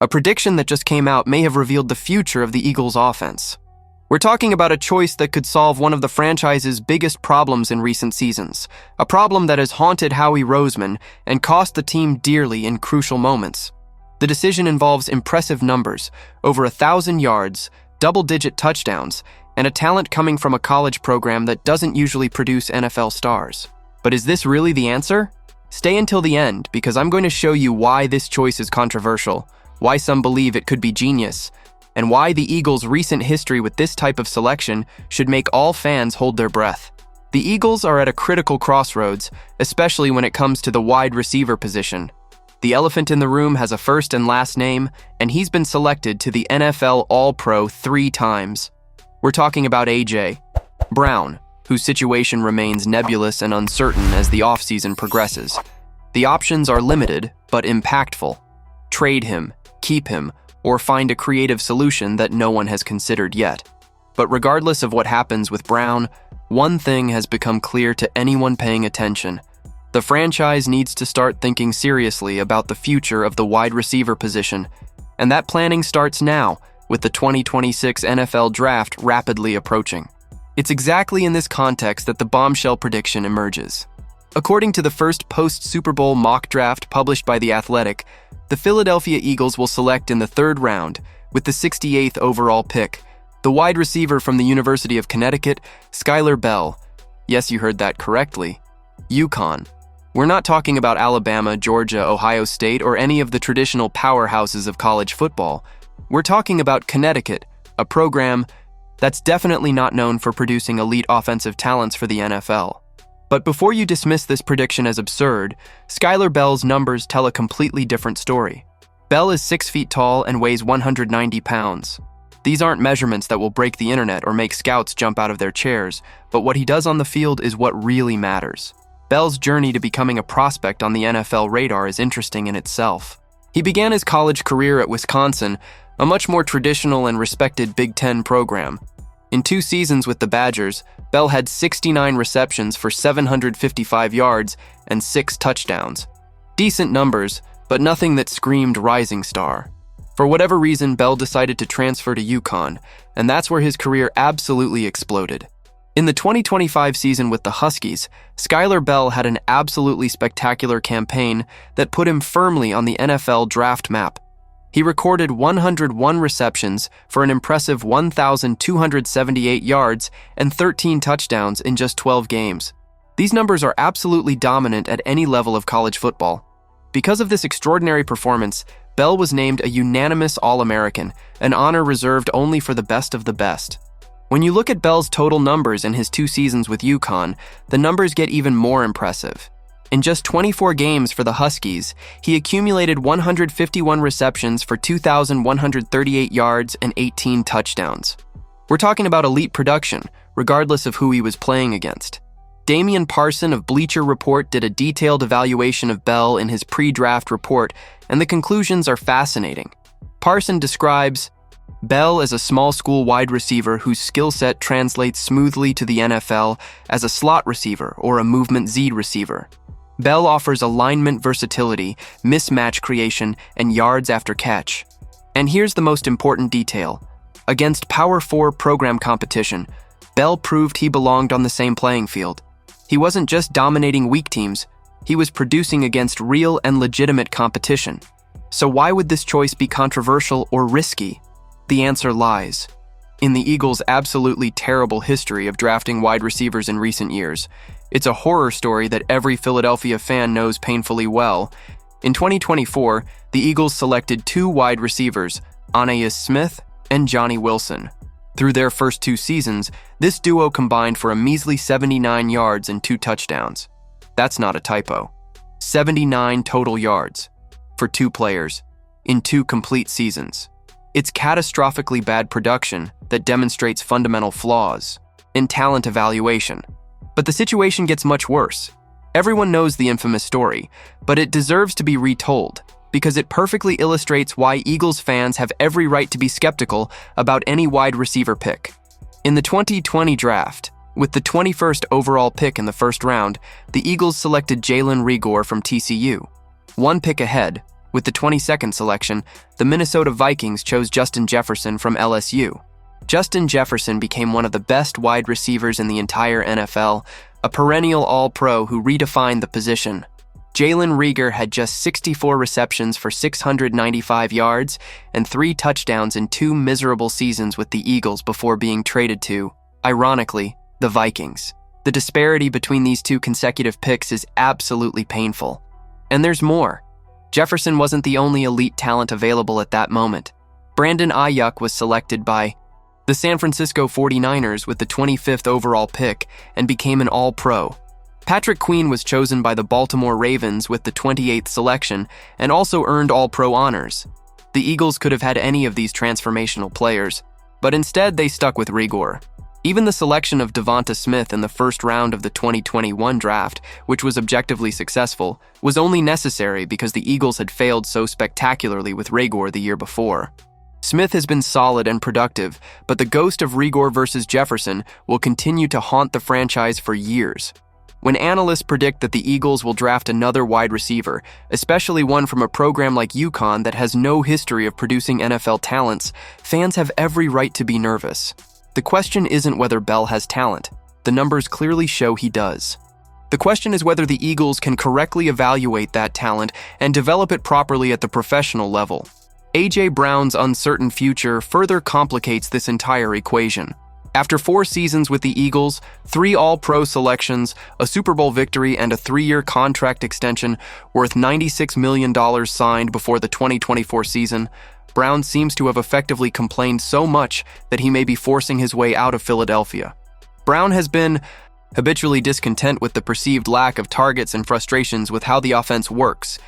A prediction that just came out may have revealed the future of the Eagles' offense. We're talking about a choice that could solve one of the franchise's biggest problems in recent seasons, a problem that has haunted Howie Roseman and cost the team dearly in crucial moments. The decision involves impressive numbers, over 1,000 yards, double-digit touchdowns, and a talent coming from a college program that doesn't usually produce NFL stars. But is this really the answer? Stay until the end, because I'm going to show you why this choice is controversial, why some believe it could be genius, and why the Eagles' recent history with this type of selection should make all fans hold their breath. The Eagles are at a critical crossroads, especially when it comes to the wide receiver position. The elephant in the room has a first and last name, and he's been selected to the NFL All-Pro 3 times. We're talking about A.J. Brown, whose situation remains nebulous and uncertain as the offseason progresses. The options are limited, but impactful. Trade him, keep him, or find a creative solution that no one has considered yet. But regardless of what happens with Brown, one thing has become clear to anyone paying attention. The franchise needs to start thinking seriously about the future of the wide receiver position, and that planning starts now, with the 2026 NFL Draft rapidly approaching. It's exactly in this context that the bombshell prediction emerges. According to the first post-Super Bowl mock draft published by The Athletic, the Philadelphia Eagles will select in the 3rd round, with the 68th overall pick, the wide receiver from the University of Connecticut, Skyler Bell. Yes, you heard that correctly. UConn. We're not talking about Alabama, Georgia, Ohio State, or any of the traditional powerhouses of college football. We're talking about Connecticut, a program that's definitely not known for producing elite offensive talents for the NFL. But before you dismiss this prediction as absurd, Skyler Bell's numbers tell a completely different story. Bell is 6 feet tall and weighs 190 pounds. These aren't measurements that will break the internet or make scouts jump out of their chairs, but what he does on the field is what really matters. Bell's journey to becoming a prospect on the NFL radar is interesting in itself. He began his college career at Wisconsin, a much more traditional and respected Big Ten program. In 2 seasons with the Badgers, Bell had 69 receptions for 755 yards and 6 touchdowns. Decent numbers, but nothing that screamed rising star. For whatever reason, Bell decided to transfer to UConn, and that's where his career absolutely exploded. In the 2025 season with the Huskies, Skyler Bell had an absolutely spectacular campaign that put him firmly on the NFL draft map. He recorded 101 receptions for an impressive 1,278 yards and 13 touchdowns in just 12 games. These numbers are absolutely dominant at any level of college football. Because of this extraordinary performance, Bell was named a Unanimous All-American, an honor reserved only for the best of the best. When you look at Bell's total numbers in his 2 seasons with UConn, the numbers get even more impressive. In just 24 games for the Huskies, he accumulated 151 receptions for 2,138 yards and 18 touchdowns. We're talking about elite production, regardless of who he was playing against. Damian Parson of Bleacher Report did a detailed evaluation of Bell in his pre-draft report, and the conclusions are fascinating. Parson describes Bell as a small school wide receiver whose skill set translates smoothly to the NFL as a slot receiver or a movement Z receiver. Bell offers alignment versatility, mismatch creation, and yards after catch. And here's the most important detail. Against Power 4 program competition, Bell proved he belonged on the same playing field. He wasn't just dominating weak teams, he was producing against real and legitimate competition. So why would this choice be controversial or risky? The answer lies in the Eagles' absolutely terrible history of drafting wide receivers in recent years. It's a horror story that every Philadelphia fan knows painfully well. In 2024, the Eagles selected 2 wide receivers, Ainias Smith and Johnny Wilson. Through their first 2 seasons, this duo combined for a measly 79 yards and 2 touchdowns. That's not a typo. 79 total yards for 2 players in 2 complete seasons. It's catastrophically bad production that demonstrates fundamental flaws in talent evaluation. But the situation gets much worse. Everyone knows the infamous story, but it deserves to be retold because it perfectly illustrates why Eagles fans have every right to be skeptical about any wide receiver pick. In the 2020 draft, with the 21st overall pick in the 1st round, the Eagles selected Jalen Reagor from TCU. 1 pick ahead, With the 22nd selection, the Minnesota Vikings chose Justin Jefferson from LSU. Justin Jefferson became one of the best wide receivers in the entire NFL, a perennial All-Pro who redefined the position. Jalen Reagor had just 64 receptions for 695 yards and 3 touchdowns in 2 miserable seasons with the Eagles before being traded to, ironically, the Vikings. The disparity between these 2 consecutive picks is absolutely painful. And there's more. Jefferson wasn't the only elite talent available at that moment. Brandon Ayuk was selected by the San Francisco 49ers with the 25th overall pick and became an All-Pro. Patrick Queen was chosen by the Baltimore Ravens with the 28th selection and also earned All-Pro honors. The Eagles could have had any of these transformational players, but instead they stuck with Reagor. Even the selection of Devonta Smith in the first round of the 2021 draft, which was objectively successful, was only necessary because the Eagles had failed so spectacularly with Reagor the year before. Smith has been solid and productive, but the ghost of Reagor versus Jefferson will continue to haunt the franchise for years. When analysts predict that the Eagles will draft another wide receiver, especially one from a program like UConn that has no history of producing NFL talents, fans have every right to be nervous. The question isn't whether Bell has talent. The numbers clearly show he does. The question is whether the Eagles can correctly evaluate that talent and develop it properly at the professional level. A.J. Brown's uncertain future further complicates this entire equation. After 4 seasons with the Eagles, 3 All-Pro selections, a Super Bowl victory, and a 3-year contract extension worth $96 million signed before the 2024 season, Brown seems to have effectively complained so much that he may be forcing his way out of Philadelphia. Brown has been habitually discontent with the perceived lack of targets and frustrations with how the offense works.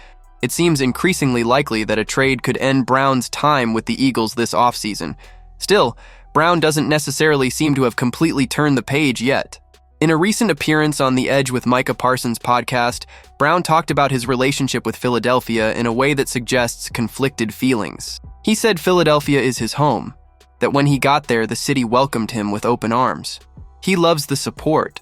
It seems increasingly likely that a trade could end Brown's time with the Eagles this offseason. Still, Brown doesn't necessarily seem to have completely turned the page yet. In a recent appearance on the Edge with Micah Parsons podcast, Brown talked about his relationship with Philadelphia in a way that suggests conflicted feelings. He said Philadelphia is his home, that when he got there, the city welcomed him with open arms. He loves the support,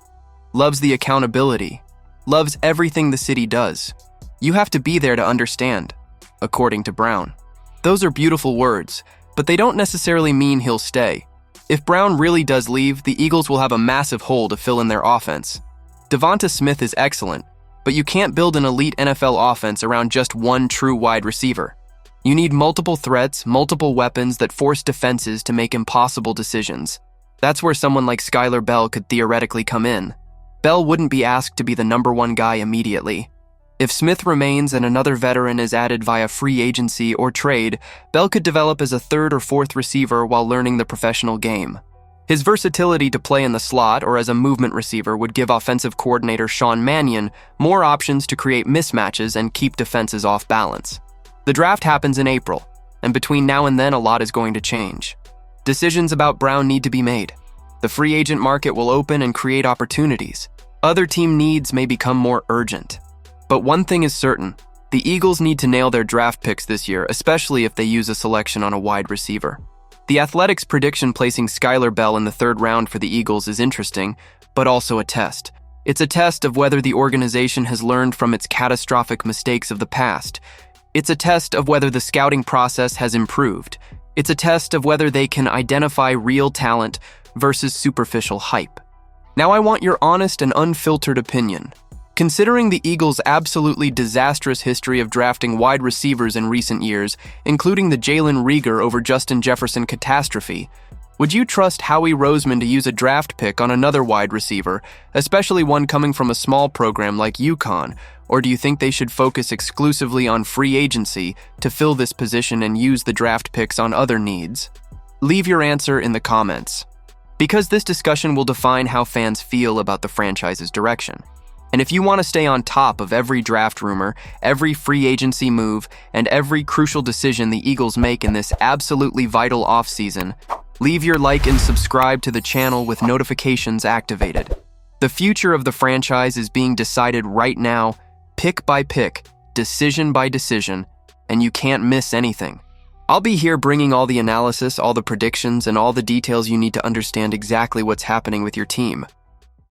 loves the accountability, loves everything the city does. You have to be there to understand, according to Brown. Those are beautiful words, but they don't necessarily mean he'll stay. If Brown really does leave, the Eagles will have a massive hole to fill in their offense. Devonta Smith is excellent, but you can't build an elite NFL offense around just one true wide receiver. You need multiple threats, multiple weapons that force defenses to make impossible decisions. That's where someone like Skyler Bell could theoretically come in. Bell wouldn't be asked to be the number 1 guy immediately. If Smith remains and another veteran is added via free agency or trade, Bell could develop as a 3rd or 4th receiver while learning the professional game. His versatility to play in the slot or as a movement receiver would give offensive coordinator Sean Mannion more options to create mismatches and keep defenses off balance. The draft happens in April, and between now and then a lot is going to change. Decisions about Brown need to be made. The free agent market will open and create opportunities. Other team needs may become more urgent. But one thing is certain, the Eagles need to nail their draft picks this year, especially if they use a selection on a wide receiver. The Athletics' prediction placing Skyler Bell in the 3rd round for the Eagles is interesting, but also a test. It's a test of whether the organization has learned from its catastrophic mistakes of the past. It's a test of whether the scouting process has improved. It's a test of whether they can identify real talent versus superficial hype. Now I want your honest and unfiltered opinion. Considering the Eagles' absolutely disastrous history of drafting wide receivers in recent years, including the Jalen Reagor over Justin Jefferson catastrophe, would you trust Howie Roseman to use a draft pick on another wide receiver, especially one coming from a small program like UConn, or do you think they should focus exclusively on free agency to fill this position and use the draft picks on other needs? Leave your answer in the comments, because this discussion will define how fans feel about the franchise's direction. And if you want to stay on top of every draft rumor, every free agency move, and every crucial decision the Eagles make in this absolutely vital offseason, leave your like and subscribe to the channel with notifications activated. The future of the franchise is being decided right now, pick by pick, decision by decision, and you can't miss anything. I'll be here bringing all the analysis, all the predictions, and all the details you need to understand exactly what's happening with your team.